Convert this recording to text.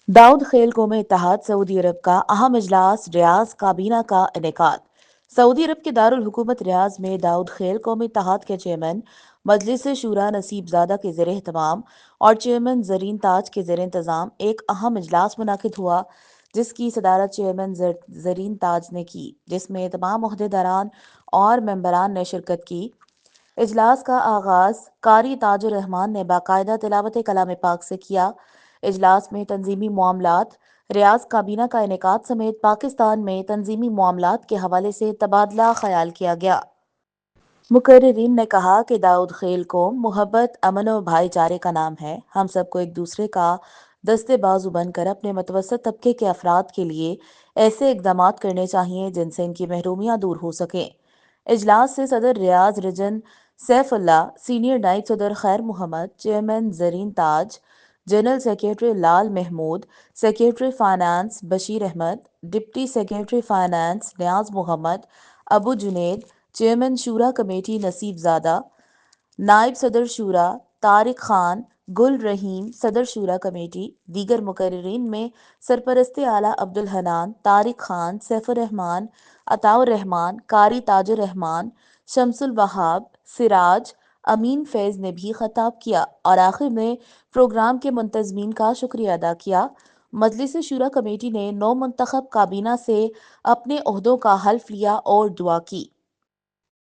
दाऊद खेल कौम इत्तेहाद सऊदी अरब का अहम इजलास रियाज काबीना का इनेकाद। सऊदी अरब के दारुल हुकूमत रियाज में दाऊद खेल कौम इत्तेहाद के चेयरमैन मजलिस शूरा नसीब के ज़ेर एहतमाम और चेयरमैन जरीन ताज के ज़ेर इंतज़ाम एक अहम इजलास मुनाकिद हुआ, जिसकी सदारत चेयरमैन जरीन ताज ने की, जिसमें तमाम ओहदेदारान और मेंबरान ने शिरकत की। इजलास का आगाज़ कारी ताजुर रहमान ने बाकायदा तिलावत कलाम पाक से किया। इजलास में तंजीमी मामलात, रियाज काबीना का इनेकाद समेत पाकिस्तान में तंजीमी मामलात के हवाले से तबादला ख्याल किया गया। मुकर्रिरीन ने कहा कि दाऊद खेल कौम मोहब्बत, अमन और भाईचारे का नाम है। हम सबको एक दूसरे का दस्ते बाजू बनकर अपने मतवसत तबके के अफराद के लिए ऐसे इकदाम करने चाहिए जिनसे इनकी महरूमियाँ दूर हो सकें। इजलास से सदर रियाज रिजन सैफुल्लाह, सीनियर नायब सदर Khair Mohammad, chairman Zareen Taj, general secretary Lal Mahmood, secretary finance Bashir Ahmed, deputy secretary finance Niaz Mohammad, Abu Junaid, chairman शूरा कमेटी नसीब, नायब सदर शूरा तारिक खान, गुल रहीम, सदर शूरा कमेटी। दीगर मुकर्रिरीन में सरपरस्त आला अब्दुल हनान, तारिक खान, सैफुर रहमान, अताउर रहमान, कारी ताजुर रहमान, शमसुल वहाब, सिराज, अमीन फैज़ ने भी खताब किया और आखिर में प्रोग्राम के मुंतजमीन का शुक्रिया अदा किया। मजलिस शूरा कमेटी ने नौ मुंतखब काबीना से अपने ओहदों का हल्फ लिया और दुआ की।